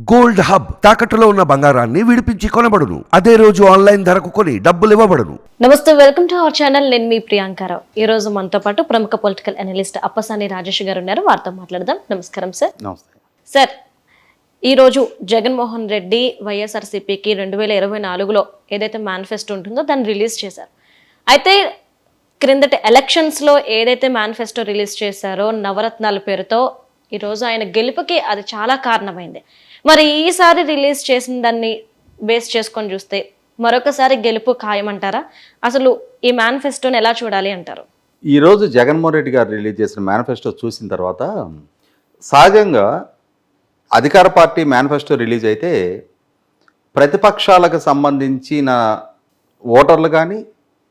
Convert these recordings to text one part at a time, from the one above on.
Gold hub తాకట్టులో ఉన్న బంగారాన్ని విడిపించి కొనబడును. అదే రోజు ఆన్లైన్ ధరకు కొని డబ్బులు ఇవ్వబడును. నమస్తే, వెల్కమ్ టు అవర్ ఛానల్. నేను మీ ప్రియాంకారావు. ఈ రోజు మనతో పాటు ప్రముఖ పొలిటికల్ అనలిస్ట్ అప్పసాని రాజేష్ గారు ఉన్నారు. వారితో మాట్లాడదాం. నమస్కారం సార్. నమస్తే సార్, ఈరోజు జగన్మోహన్ రెడ్డి వైఎస్ఆర్సీపీకి 2024లో ఏదైతే మేనిఫెస్టో ఉంటుందో దాన్ని రిలీజ్ చేశారు. అయితే క్రిందటి ఎలక్షన్స్లో ఏదైతే మేనిఫెస్టో రిలీజ్ చేశారో నవరత్నాల పేరుతో ఈరోజు ఆయన గెలుపుకి అది చాలా కారణమైంది. మరి ఈసారి రిలీజ్ చేసిన దాన్ని బేస్ చేసుకొని చూస్తే మరొకసారి గెలుపు ఖాయమంటారా? అసలు ఈ మేనిఫెస్టోని ఎలా చూడాలి అంటారు? ఈరోజు జగన్మోహన్ రెడ్డి గారు రిలీజ్ చేసిన మేనిఫెస్టో చూసిన తర్వాత సహజంగా అధికార పార్టీ మేనిఫెస్టో రిలీజ్ అయితే ప్రతిపక్షాలకు సంబంధించిన ఓటర్లు కానీ,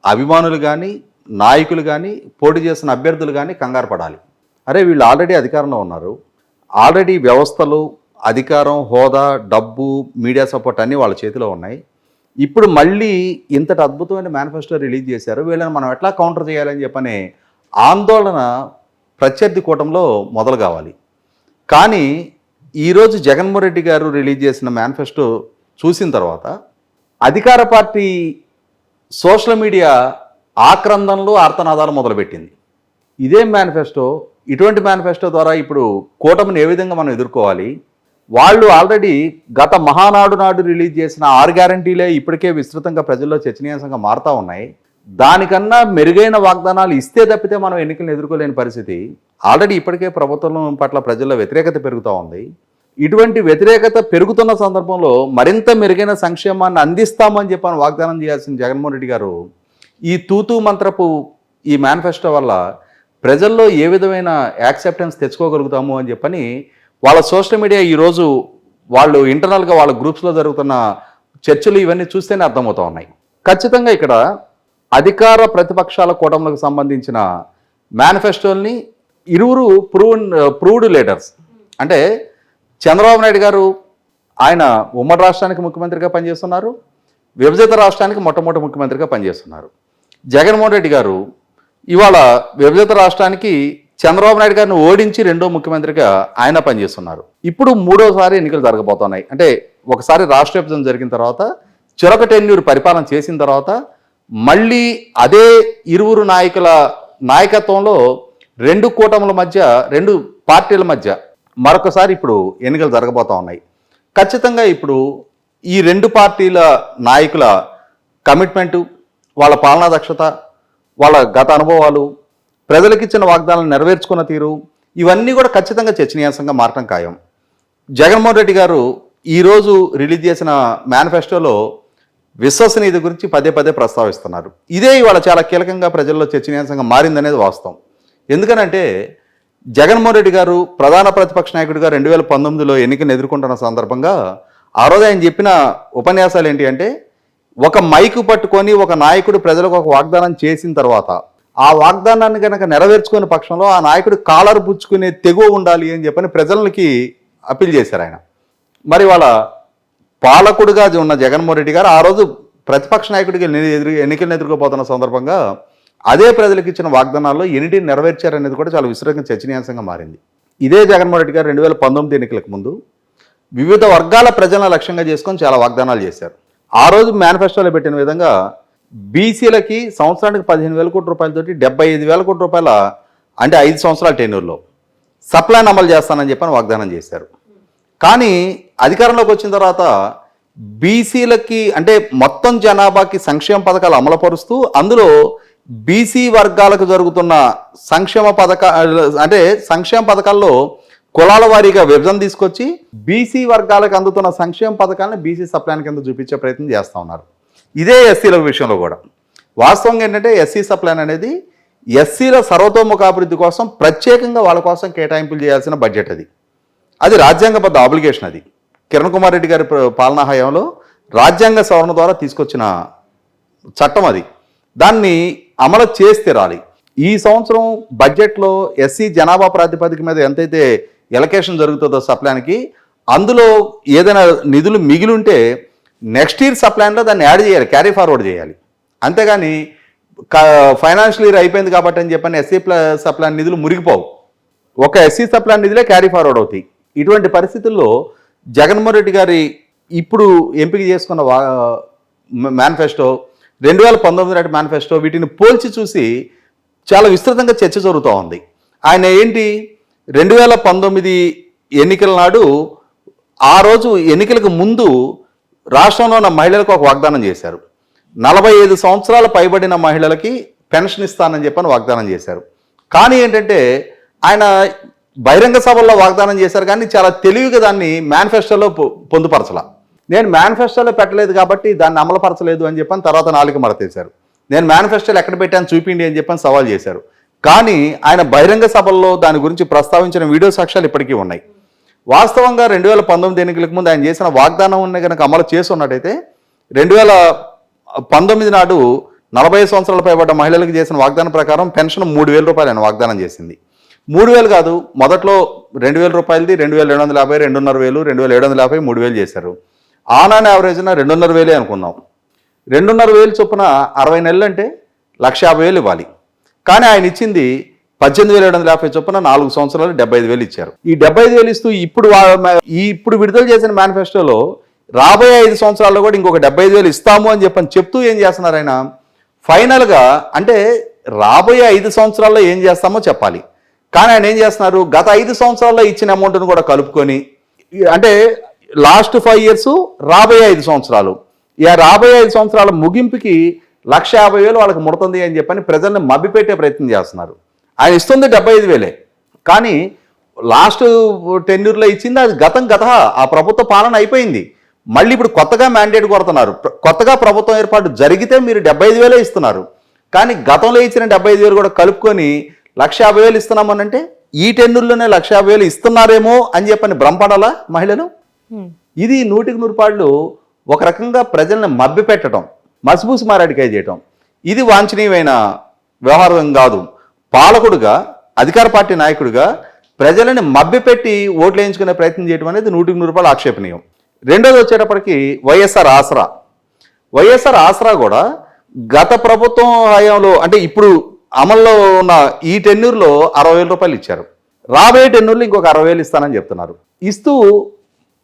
అభిమానులు కానీ, నాయకులు కానీ, పోటీ చేసిన అభ్యర్థులు కానీ కంగారు పడాలి. అరే, వీళ్ళు ఆల్రెడీ అధికారంలో ఉన్నారు, ఆల్రెడీ వ్యవస్థలు, అధికారం, హోదా, డబ్బు, మీడియా సపోర్ట్ అన్నీ వాళ్ళ చేతిలో ఉన్నాయి. ఇప్పుడు మళ్ళీ ఇంతటి అద్భుతమైన మేనిఫెస్టో రిలీజ్ చేశారు, వీళ్ళని మనం ఎట్లా కౌంటర్ చేయాలని చెప్పనే ఆందోళన ప్రత్యర్థి కూటంలో మొదలు కావాలి. కానీ ఈరోజు జగన్మోహన్ రెడ్డి గారు రిలీజ్ చేసిన మేనిఫెస్టో చూసిన తర్వాత అధికార పార్టీ సోషల్ మీడియా ఆక్రందనలు, ఆర్తనాదాలు మొదలుపెట్టింది. ఇదేం మేనిఫెస్టో, ఇటువంటి మేనిఫెస్టో ద్వారా ఇప్పుడు కూటమిని ఏ విధంగా మనం ఎదుర్కోవాలి? వాళ్ళు ఆల్రెడీ గత మహానాడు నాడు రిలీజ్ చేసిన 6 గ్యారంటీలే ఇప్పటికే విస్తృతంగా ప్రజల్లో చర్చనీయాంశంగా మారుతూ ఉన్నాయి. దానికన్నా మెరుగైన వాగ్దానాలు ఇస్తే తప్పితే మనం ఎన్నికలను ఎదుర్కోలేని పరిస్థితి. ఆల్రెడీ ఇప్పటికే ప్రభుత్వం పట్ల ప్రజల్లో వ్యతిరేకత పెరుగుతూ ఉంది. ఇటువంటి వ్యతిరేకత పెరుగుతున్న సందర్భంలో మరింత మెరుగైన సంక్షేమాన్ని అందిస్తామని చెప్పని వాగ్దానం చేయాల్సిన జగన్మోహన్ రెడ్డి గారు ఈ తూతూ మంత్రపు ఈ మేనిఫెస్టో వల్ల ప్రజల్లో ఏ విధమైన యాక్సెప్టెన్స్ తెచ్చుకోగలుగుతాము అని చెప్పని వాళ్ళ సోషల్ మీడియా ఈరోజు వాళ్ళు ఇంటర్నల్గా వాళ్ళ గ్రూప్స్లో జరుగుతున్న చర్చలు ఇవన్నీ చూస్తేనే అర్థమవుతూ ఉన్నాయి. ఖచ్చితంగా ఇక్కడ అధికార ప్రతిపక్షాల కూటములకు సంబంధించిన మేనిఫెస్టోల్ని ఇరువురు ప్రూవ్డ్ లీడర్స్, అంటే చంద్రబాబు నాయుడు గారు ఆయన ఉమ్మడి రాష్ట్రానికి ముఖ్యమంత్రిగా పనిచేస్తున్నారు, విభజిత రాష్ట్రానికి మొట్టమొదటి ముఖ్యమంత్రిగా పనిచేస్తున్నారు. జగన్మోహన్ రెడ్డి గారు ఇవాళ విభజిత రాష్ట్రానికి చంద్రబాబు నాయుడు గారిని ఓడించి రెండో ముఖ్యమంత్రిగా ఆయన పనిచేస్తున్నారు. ఇప్పుడు మూడోసారి ఎన్నికలు జరగబోతున్నాయి. అంటే ఒకసారి రాష్ట్ర విభజన జరిగిన తర్వాత చిరొక టెన్యూర్ పరిపాలన చేసిన తర్వాత మళ్ళీ అదే ఇరువురు నాయకుల నాయకత్వంలో రెండు కూటముల మధ్య, రెండు పార్టీల మధ్య మరొకసారి ఇప్పుడు ఎన్నికలు జరగబోతూ ఉన్నాయి. ఖచ్చితంగా ఇప్పుడు ఈ రెండు పార్టీల నాయకుల కమిట్మెంటు, వాళ్ళ పాలనా దక్షత, వాళ్ళ గత అనుభవాలు, ప్రజలకు ఇచ్చిన వాగ్దానాలను నెరవేర్చుకున్న తీరు, ఇవన్నీ కూడా ఖచ్చితంగా చర్చనీయాంశంగా మారటం ఖాయం. జగన్మోహన్ రెడ్డి గారు ఈరోజు రిలీజ్ చేసిన మేనిఫెస్టోలో విశ్వసనీయత గురించి పదే పదే ప్రస్తావిస్తున్నారు. ఇదే ఇవాళ చాలా కీలకంగా ప్రజల్లో చర్చనీయాంశంగా మారిందనేది వాస్తవం. ఎందుకనంటే జగన్మోహన్ రెడ్డి గారు ప్రధాన ప్రతిపక్ష నాయకుడిగా 2019లో ఎన్నికను ఎదుర్కొంటున్న సందర్భంగా ఆ రోజు ఆయన చెప్పిన ఉపన్యాసాలు ఏంటి అంటే, ఒక మైకు పట్టుకొని ఒక నాయకుడు ప్రజలకు ఒక వాగ్దానం చేసిన తర్వాత ఆ వాగ్దానాన్ని కనుక నెరవేర్చుకునే పక్షంలో ఆ నాయకుడు కాలర్ పుచ్చుకునే తెగువ ఉండాలి అని చెప్పని ప్రజలకి అప్పీల్ చేశారు ఆయన. మరి వాళ్ళ పాలకుడుగా ఉన్న జగన్మోహన్ రెడ్డి గారు ఆ రోజు ప్రతిపక్ష నాయకుడికి ఎన్నికలను ఎదుర్కోబోతున్న సందర్భంగా అదే ప్రజలకు ఇచ్చిన వాగ్దానాల్లో ఎన్నిటిని నెరవేర్చారనేది కూడా చాలా విస్తృతంగా చర్చనీయాంశంగా మారింది. ఇదే జగన్మోహన్ రెడ్డి గారు 2019 ఎన్నికలకు ముందు వివిధ వర్గాల ప్రజలను లక్ష్యంగా చేసుకొని చాలా వాగ్దానాలు చేశారు. ఆ రోజు మేనిఫెస్టోలో పెట్టిన విధంగా బీసీలకి సంవత్సరానికి 15,000 కోట్ల రూపాయలతోటి 75,000 కోట్ల రూపాయల, అంటే 5 సంవత్సరాల టెన్యూర్లో సప్లైన్ అమలు చేస్తానని చెప్పని వాగ్దానం చేశారు. కానీ అధికారంలోకి వచ్చిన తర్వాత బీసీలకి, అంటే మొత్తం జనాభాకి సంక్షేమ పథకాలు అమలుపరుస్తూ అందులో బీసీ వర్గాలకు జరుగుతున్న సంక్షేమ పథకాల్లో కులాల వారీగా విభజన తీసుకొచ్చి బీసీ వర్గాలకు అందుతున్న సంక్షేమ పథకాలను బీసీ సప్లాన్ కింద చూపించే ప్రయత్నం చేస్తూ ఉన్నారు. ఇదే ఎస్సీల విషయంలో కూడా వాస్తవంగా ఏంటంటే ఎస్సీ సప్లాన్ అనేది ఎస్సీల సర్వతోముఖాభివృద్ధి కోసం ప్రత్యేకంగా వాళ్ళ కోసం కేటాయింపులు చేయాల్సిన బడ్జెట్. అది రాజ్యాంగబద్ధ ఆబ్లిగేషన్. అది కిరణ్ కుమార్ రెడ్డి గారి పాలనా హయాంలో రాజ్యాంగ సవరణ ద్వారా తీసుకొచ్చిన చట్టం. అది దాన్ని అమలు చేసి తీరాలి. ఈ సంవత్సరం బడ్జెట్లో ఎస్సీ జనాభా ప్రాతిపదిక మీద ఎంతైతే ఎలకేషన్ జరుగుతుందో సప్లాన్కి, అందులో ఏదైనా నిధులు మిగిలి ఉంటే నెక్స్ట్ ఇయర్ సప్లాన్లో దాన్ని యాడ్ చేయాలి, క్యారీ ఫార్వర్డ్ చేయాలి. అంతేగాని ఫైనాన్షియల్ ఇయర్ అయిపోయింది కాబట్టి అని చెప్పని ఎస్సీ సప్లాన్ నిధులు మురిగిపోవు. ఒక ఎస్సీ సప్లాన్ నిధులే క్యారీ ఫార్వర్డ్ అవుతాయి. ఇటువంటి పరిస్థితుల్లో జగన్మోహన్ రెడ్డి గారి ఇప్పుడు ఎంపిక చేసుకున్న మేనిఫెస్టో 2019 నాటి మేనిఫెస్టో వీటిని పోల్చి చూసి చాలా విస్తృతంగా చర్చ జరుగుతూ ఉంది. ఆయన ఏంటి 2019 ఎన్నికల నాడు ఆ రోజు ఎన్నికలకు ముందు రాష్ట్రంలో ఉన్న మహిళలకు ఒక వాగ్దానం చేశారు. 45 సంవత్సరాల పైబడిన మహిళలకి పెన్షన్ ఇస్తానని చెప్పని వాగ్దానం చేశారు. కానీ ఏంటంటే ఆయన బహిరంగ సభల్లో వాగ్దానం చేశారు కానీ చాలా తెలివిగా దాన్ని మేనిఫెస్టోలో పొందుపరచలా. నేను మేనిఫెస్టోలో పెట్టలేదు కాబట్టి దాన్ని అమలుపరచలేదు అని చెప్పని తర్వాత నాలుగు మరతేశారు. నేను మేనిఫెస్టోలో ఎక్కడ పెట్టాను చూపిండి అని చెప్పని సవాల్ చేశారు. కానీ ఆయన బహిరంగ సభల్లో దాని గురించి ప్రస్తావించిన వీడియో సాక్ష్యాలు ఇప్పటికీ ఉన్నాయి. వాస్తవంగా 2019 ఎన్నికలకు ముందు ఆయన చేసిన వాగ్దానం ఉన్న కనుక అమలు చేసి ఉన్నట్టయితే 2019 నాడు 40 సంవత్సరాల పైబడ్డ మహిళలకు చేసిన వాగ్దానం ప్రకారం పెన్షన్ 3,000 రూపాయలు ఆయన వాగ్దానం చేసింది. 3,000 కాదు, మొదట్లో 2,000 రూపాయలది 2,250, 2,500, 2,750, 3,000 చేశారు. ఆన్ యావరేజ్న 2,500 అనుకుందాం. 2,500 చొప్పున 60 నెలలు అంటే 1,50,000 ఇవ్వాలి. కానీ ఆయన ఇచ్చింది 18,750 చొప్పున 4 సంవత్సరాలు 75,000 ఇచ్చారు. ఈ 75,000 ఇస్తూ ఇప్పుడు విడుదల చేసిన మేనిఫెస్టోలో రాబోయే 5 సంవత్సరాల్లో కూడా ఇంకొక 75,000 ఇస్తాము అని చెప్తూ ఏం చేస్తున్నారు ఆయన ఫైనల్గా అంటే రాబోయే 5 సంవత్సరాల్లో ఏం చేస్తామో చెప్పాలి. కానీ ఆయన ఏం చేస్తున్నారు గత 5 సంవత్సరాల్లో ఇచ్చిన అమౌంట్ను కూడా కలుపుకొని అంటే లాస్ట్ 5 ఇయర్స్ రాబోయే 5 సంవత్సరాలు రాబోయే 5 సంవత్సరాల ముగింపుకి 1,50,000 వాళ్ళకి ముడుతుంది అని చెప్పని ప్రజల్ని మభ్యపెట్టే ప్రయత్నం చేస్తున్నారు. ఆయన ఇస్తుంది 75,000 కానీ లాస్ట్ టెన్యూర్లో ఇచ్చింది అది గత ఆ ప్రభుత్వ పాలన అయిపోయింది. మళ్ళీ ఇప్పుడు కొత్తగా మ్యాండేట్ కొడుతున్నారు. కొత్తగా ప్రభుత్వం ఏర్పాటు జరిగితే మీరు 75,000 ఇస్తున్నారు. కానీ గతంలో ఇచ్చిన 75,000 కూడా కలుపుకొని 1,50,000 ఇస్తున్నామనంటే ఈ టెన్యూర్లోనే 1,50,000 ఇస్తున్నారేమో అని చెప్పని భ్రమపడాలా మహిళలు? ఇది 100% ఒక రకంగా ప్రజల్ని మభ్యపెట్టడం, మసిబూసి మారాడికాయ చేయటం. ఇది వాంఛనీయమైన వ్యవహారం కాదు. పాలకుడుగా అధికార పార్టీ నాయకుడిగా ప్రజలని మభ్యపెట్టి ఓట్లు వేయించుకునే ప్రయత్నం చేయడం అనేది 100% ఆక్షేపణీయం. రెండోది వచ్చేటప్పటికి వైఎస్ఆర్ ఆసరా కూడా గత ప్రభుత్వం హయాంలో అంటే ఇప్పుడు అమల్లో ఉన్న ఈ టెన్యూర్లో 60,000 రూపాయలు ఇచ్చారు. రాబోయే టెన్యూర్లో ఇంకొక 60,000 ఇస్తానని చెప్తున్నారు. ఇస్తూ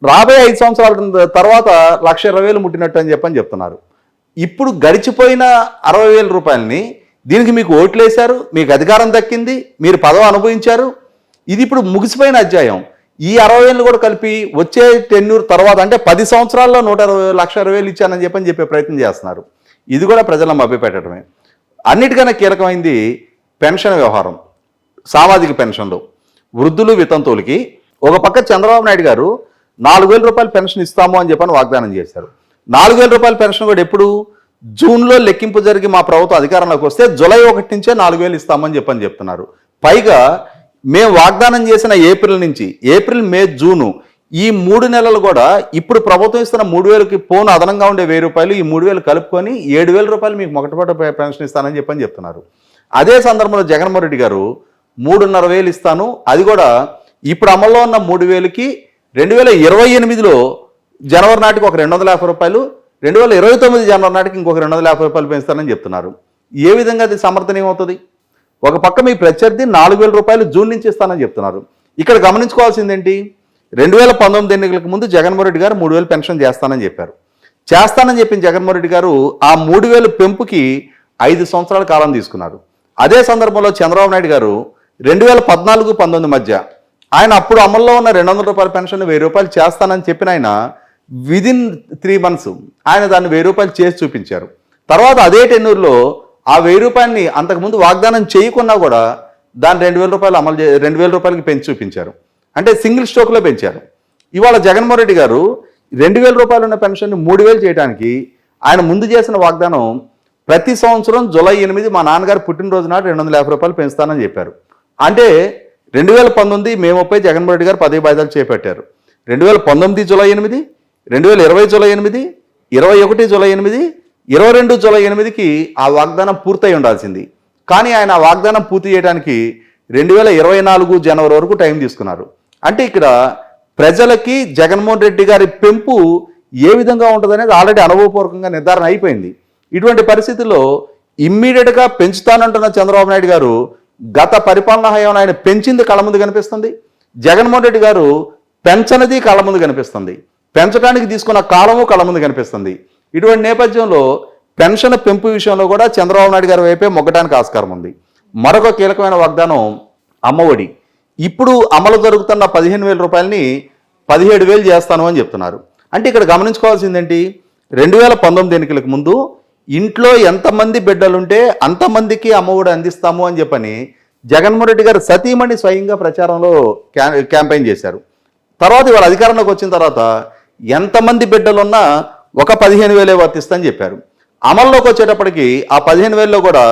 రాబోయే 5 సంవత్సరాల తర్వాత 1,20,000 ముట్టినట్టు అని చెప్తున్నారు. ఇప్పుడు గడిచిపోయిన 60,000 రూపాయలని దీనికి మీకు ఓట్లు వేశారు, మీకు అధికారం దక్కింది, మీరు పదవి అనుభవించారు. ఇది ఇప్పుడు ముగిసిపోయిన అధ్యాయం. ఈ 60,000 కూడా కలిపి వచ్చే టెన్యూర్ తర్వాత అంటే 10 సంవత్సరాల్లో 1,20,000 ఇచ్చానని చెప్పే ప్రయత్నం చేస్తున్నారు. ఇది కూడా ప్రజలను మభ్యపెట్టడమే. అన్నిటికన్నా కీలకమైంది పెన్షన్ వ్యవహారం. సామాజిక పెన్షన్లు వృద్ధులు వితంతువులకి ఒక పక్క చంద్రబాబు నాయుడు గారు 4,000 రూపాయలు పెన్షన్ ఇస్తాము అని చెప్పని వాగ్దానం చేశారు. 4,000 రూపాయల పెన్షన్ కూడా ఎప్పుడు జూన్లో లెక్కింపు జరిగి మా ప్రభుత్వం అధికారంలోకి వస్తే జూలై 1 నుంచే 4,000 ఇస్తామని చెప్తున్నారు. పైగా మేము వాగ్దానం చేసిన ఏప్రిల్ మే జూను ఈ 3 నెలలు కూడా ఇప్పుడు ప్రభుత్వం ఇస్తున్న 3,000కి పోను అదనంగా ఉండే 1,000 రూపాయలు ఈ 3,000 కలుపుకొని 7,000 రూపాయలు మీకు మొదటిపాటు పెన్షన్ ఇస్తానని చెప్తున్నారు. అదే సందర్భంలో జగన్మోహన్ రెడ్డి గారు 3,500 ఇస్తాను, అది కూడా ఇప్పుడు అమల్లో ఉన్న 3,000కి 2028లో జనవరి నాటికి ఒక 250 రూపాయలు, 2029 జనవరి నాటికి ఇంకొక 250 రూపాయలు పెంచుతానని చెప్తున్నారు. ఏ విధంగా అది సమర్థనీయం అవుతుంది? ఒక పక్క మీ ప్రత్యర్థి 4,000 రూపాయలు జూన్ నుంచి ఇస్తానని చెప్తున్నారు. ఇక్కడ గమనించుకోవాల్సింది ఏంటి? 2019 ఎన్నికలకు ముందు జగన్మోహన్ రెడ్డి గారు 3,000 పెన్షన్ చేస్తానని చెప్పారు. చేస్తానని చెప్పిన జగన్మోహన్ రెడ్డి గారు ఆ 3,000 పెంపుకి 5 సంవత్సరాల కాలం తీసుకున్నారు. అదే సందర్భంలో చంద్రబాబు నాయుడు గారు 2014-19 మధ్య ఆయన అప్పుడు అమల్లో ఉన్న 200 రూపాయల పెన్షన్ 1,000 రూపాయలు చేస్తానని చెప్పిన ఆయన విదిన్ 3 months ఆయన దాన్ని 1,000 రూపాయలు చేసి చూపించారు. తర్వాత అదే టెన్యూర్లో ఆ 1,000 రూపాయలని అంతకుముందు వాగ్దానం చేయకున్నా కూడా దాన్ని 2,000 రూపాయలు 2,000 రూపాయలకి పెంచి చూపించారు. అంటే సింగిల్ స్ట్రోక్లో పెంచారు. ఇవాళ జగన్మోహన్ రెడ్డి గారు 2,000 రూపాయలు ఉన్న పెన్షన్ని 3,000 చేయడానికి ఆయన ముందు చేసిన వాగ్దానం ప్రతి సంవత్సరం జూలై 8 మా నాన్నగారు పుట్టినరోజు నాడు 250 రూపాయలు పెంచుతానని చెప్పారు. అంటే 2019 మే 30 జగన్మోహన్ రెడ్డి గారు 10 వాయిదాలు చేపట్టారు. 2019 జూలై 8, 2020 జూలై 8, 21 జూలై 8, 22 జూలై 8కి ఆ వాగ్దానం పూర్తయి ఉండాల్సింది. కానీ ఆయన ఆ వాగ్దానం పూర్తి చేయడానికి 2024 జనవరి వరకు టైం తీసుకున్నారు. అంటే ఇక్కడ ప్రజలకి జగన్మోహన్ రెడ్డి గారి పెంపు ఏ విధంగా ఉంటుందనేది ఆల్రెడీ అనుభవపూర్వకంగా నిర్ధారణ అయిపోయింది. ఇటువంటి పరిస్థితుల్లో ఇమ్మీడియట్గా పెంచుతానంటున్న చంద్రబాబు నాయుడు గారు గత పరిపాలనా హయాంలో ఆయన పెంచింది కళ్ళ ముందు కనిపిస్తుంది. జగన్మోహన్ రెడ్డి గారు పెంచనది కళ్ళ ముందు కనిపిస్తుంది, పెంచడానికి తీసుకున్న కాలము కళ్ళ ముందు కనిపిస్తుంది. ఇటువంటి నేపథ్యంలో పెన్షన్ పెంపు విషయంలో కూడా చంద్రబాబు నాయుడు గారి వైపే మొగ్గడానికి ఆస్కారం ఉంది. మరొక కీలకమైన వాగ్దానం అమ్మఒడి. ఇప్పుడు అమలు జరుగుతున్న 15,000 రూపాయలని 17,000 చేస్తాను అని చెప్తున్నారు. అంటే ఇక్కడ గమనించుకోవాల్సిందేంటి, 2019 ఎన్నికలకు ముందు ఇంట్లో ఎంతమంది బిడ్డలుంటే అంతమందికి అమ్మఒడి అందిస్తాము అని చెప్పని జగన్మోహన్ రెడ్డి గారు సతీమణి స్వయంగా ప్రచారంలో క్యాంపెయిన్ చేశారు. తర్వాత ఇవాళ అధికారంలోకి వచ్చిన తర్వాత ఎంతమంది బిడ్డలున్నా ఒక 15,000 వర్తిస్తని చెప్పారు. అమల్లోకి వచ్చేటప్పటికి ఆ 15,000లో కూడా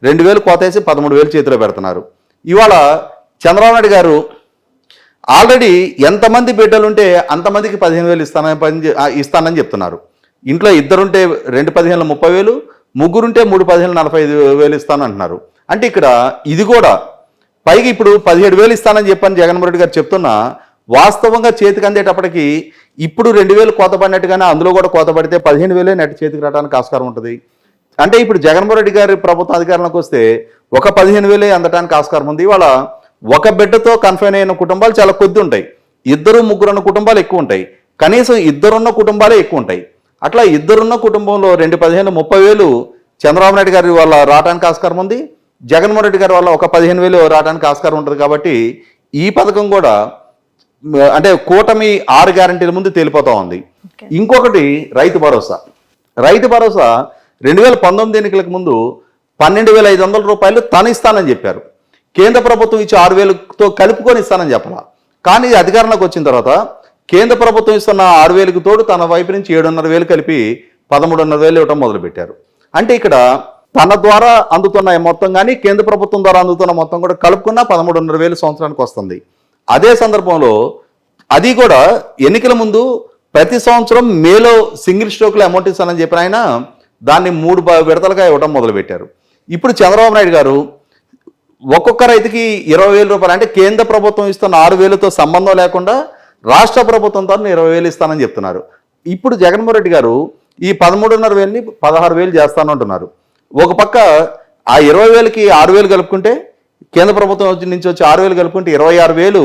2,000 కోతేసి 13,000 చేతిలో పెడుతున్నారు. ఇవాళ చంద్రబాబు నాయుడు గారు ఆల్రెడీ ఎంతమంది బిడ్డలుంటే అంతమందికి 15,000 ఇస్తానని చెప్తున్నారు. ఇంట్లో ఇద్దరుంటే 2 15,000 30,000, ముగ్గురుంటే 3 15,000 45,000 ఇస్తాను అంటున్నారు. అంటే ఇక్కడ ఇది కూడా పైగా ఇప్పుడు 17,000 ఇస్తానని చెప్పని జగన్మోహన్ రెడ్డి గారు చెప్తున్నా, వాస్తవంగా చేతికి అందేటప్పటికి ఇప్పుడు 2,000 కోత పడినట్టుగానే అందులో కూడా కోత పడితే 15,000 నెట్ చేతికి రావడానికి ఆస్కారం ఉంటుంది. అంటే ఇప్పుడు జగన్మోహన్ రెడ్డి గారి ప్రభుత్వం అధికారంలోకి వస్తే ఒక 15,000 అందడానికి ఆస్కారం ఉంది. ఇవాళ ఒక బిడ్డతో కన్ఫైన్ అయిన కుటుంబాలు చాలా కొద్ది ఉంటాయి, 2 3 ఉన్న కుటుంబాలు ఎక్కువ ఉంటాయి, కనీసం 2 ఉన్న కుటుంబాలే ఎక్కువ ఉంటాయి. అట్లా 2 ఉన్న కుటుంబంలో 2 15,000 30,000 చంద్రబాబు నాయుడు గారి వల్ల రావడానికి ఆస్కారం ఉంది, జగన్మోహన్ రెడ్డి గారి వల్ల ఒక 15,000 రావడానికి ఆస్కారం ఉంటుంది. కాబట్టి ఈ పథకం కూడా అంటే కూటమి 6 గ్యారంటీల ముందు తేలిపోతా ఉంది. ఇంకొకటి రైతు భరోసా. రైతు భరోసా 2019 ఎన్నికలకు ముందు 12,500 రూపాయలు తను ఇస్తానని చెప్పారు. కేంద్ర ప్రభుత్వం ఇచ్చి 6,000తో కలుపుకొని ఇస్తానని చెప్పాల. కానీ అధికారంలోకి వచ్చిన తర్వాత కేంద్ర ప్రభుత్వం ఇస్తున్న 6,000కి తోడు తన వైపు నుంచి 7,500 కలిపి 13,500 ఇవ్వడం మొదలుపెట్టారు. అంటే ఇక్కడ తన ద్వారా అందుతున్న మొత్తం కానీ కేంద్ర ప్రభుత్వం ద్వారా అందుతున్న మొత్తం కూడా కలుపుకున్న 13,500 సంవత్సరానికి వస్తుంది. అదే సందర్భంలో అది కూడా ఎన్నికల ముందు ప్రతి సంవత్సరం మేలో సింగిల్ స్ట్రోక్లో అమౌంట్ ఇస్తానని చెప్పిన ఆయన దాన్ని 3 విడతలుగా ఇవ్వడం మొదలుపెట్టారు. ఇప్పుడు చంద్రబాబు నాయుడు గారు ఒక్కొక్క రైతుకి 20,000 రూపాయలు, అంటే కేంద్ర ప్రభుత్వం ఇస్తున్న 6,000తో సంబంధం లేకుండా రాష్ట్ర ప్రభుత్వం తరఫున 20,000 ఇస్తానని చెప్తున్నారు. ఇప్పుడు జగన్మోహన్ రెడ్డి గారు ఈ 13,500ని 16,000 చేస్తానంటున్నారు. ఒక పక్క ఆ 20,000కి 6,000 కలుపుకుంటే కేంద్ర ప్రభుత్వం నుంచి వచ్చి 6,000 కలుపుకుంటే 26,000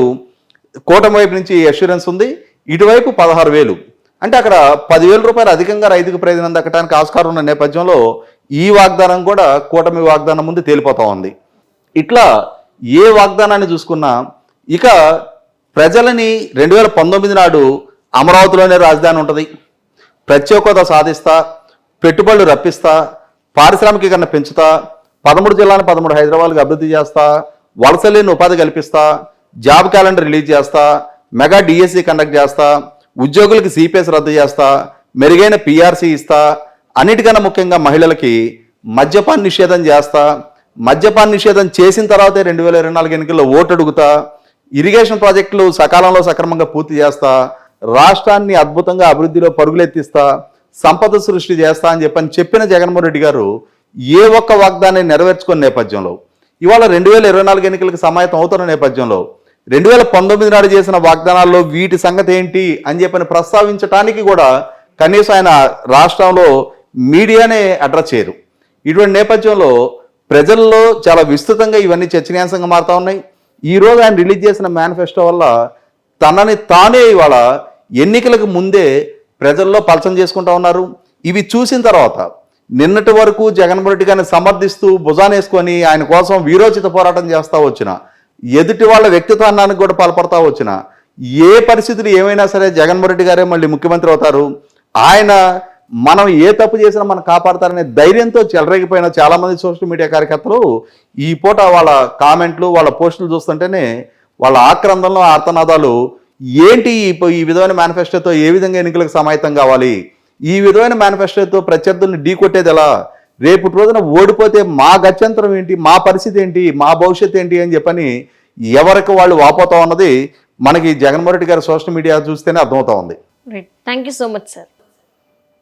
కూటమి వైపు నుంచి అష్యూరెన్స్ ఉంది, ఇటువైపు 16,000. అంటే అక్కడ 10,000 రూపాయలు అధికంగా రైతుకు ప్రయోజనం దక్కడానికి ఆస్కారం ఉన్న నేపథ్యంలో ఈ వాగ్దానం కూడా కూటమి వాగ్దానం ముందు తేలిపోతా ఉంది. ఇట్లా ఏ వాగ్దానాన్ని చూసుకున్నా ఇక ప్రజలని 2019 నాడు అమరావతిలోనే రాజధాని ఉంటుంది, ప్రత్యేక హోదా సాధిస్తా, పెట్టుబడులు రప్పిస్తా, పారిశ్రామికీకరణ పెంచుతా, 13 జిల్లాలను 13 హైదరాబాద్కి అభివృద్ధి చేస్తా, వలసలేని ఉపాధి కల్పిస్తా, జాబ్ క్యాలెండర్ రిలీజ్ చేస్తా, మెగా డిఎస్సి కండక్ట్ చేస్తా, ఉద్యోగులకి సిపిఎస్ రద్దు చేస్తా, మెరుగైన పిఆర్సీ ఇస్తా, అన్నిటికన్నా ముఖ్యంగా మహిళలకి మద్యపాన నిషేధం చేస్తా, మద్యపాన నిషేధం చేసిన తర్వాతే 2024 ఎన్నికల్లో ఓటు అడుగుతా, ఇరిగేషన్ ప్రాజెక్టులు సకాలంలో సక్రమంగా పూర్తి చేస్తా, రాష్ట్రాన్ని అద్భుతంగా అభివృద్ధిలో పరుగులెత్తిస్తా, సంపద సృష్టి చేస్తా అని చెప్పిన జగన్మోహన్ రెడ్డి గారు ఏ ఒక్క వాగ్దాన్ని నెరవేర్చుకున్న నేపథ్యంలో ఇవాళ 2024 ఎన్నికలకు సమాయత్తం అవుతున్న నేపథ్యంలో 2019 నాడు చేసిన వాగ్దానాల్లో వీటి సంగతి ఏంటి అని ప్రస్తావించడానికి కూడా కనీసం ఆయన రాష్ట్రంలో మీడియానే అడ్రస్ చేయరు. ఇటువంటి నేపథ్యంలో ప్రజల్లో చాలా విస్తృతంగా ఇవన్నీ చర్చనీయాంశంగా మారుతా ఉన్నాయి. ఈరోజు ఆయన రిలీజ్ చేసిన మేనిఫెస్టో వల్ల తనని తానే ఇవాళ ఎన్నికలకు ముందే ప్రజల్లో పలచన చేసుకుంటా ఉన్నారు. ఇవి చూసిన తర్వాత నిన్నటి వరకు జగన్మోహన్ రెడ్డి గారిని సమర్థిస్తూ భుజానేసుకొని ఆయన కోసం వీరోచిత పోరాటం చేస్తూ వచ్చిన, ఎదుటి వాళ్ళ వ్యక్తిత్వానికి కూడా పాల్పడతా వచ్చిన, ఏ పరిస్థితులు ఏమైనా సరే జగన్మోహన్ రెడ్డి గారే మళ్ళీ ముఖ్యమంత్రి అవుతారు, ఆయన మనం ఏ తప్పు చేసినా మనం కాపాడతారనే ధైర్యంతో చెలరేగిపోయిన చాలామంది సోషల్ మీడియా కార్యకర్తలు ఈ పూట వాళ్ళ కామెంట్లు వాళ్ళ పోస్టులు చూస్తుంటేనే వాళ్ళ ఆక్రందనలో ఆర్తనాదాలు ఏంటి, ఈ విధమైన మేనిఫెస్టోతో ఏ విధంగా ఎన్నికలకు సమాయత్తం కావాలి, ఈ విధమైన మేనిఫెస్టోతో ప్రత్యర్థుల్ని ఢీకొట్టేది ఎలా, రేపు రోజున ఓడిపోతే మా గత్యంతరం ఏంటి, మా పరిస్థితి ఏంటి, మా భవిష్యత్తు ఏంటి అని చెప్పని ఎవరికి వాళ్ళు వాపోతా ఉన్నది మనకి జగన్మోహన్ రెడ్డి గారి సోషల్ మీడియా చూస్తేనే అర్థమవుతా ఉంది. Right, thank you so much sir.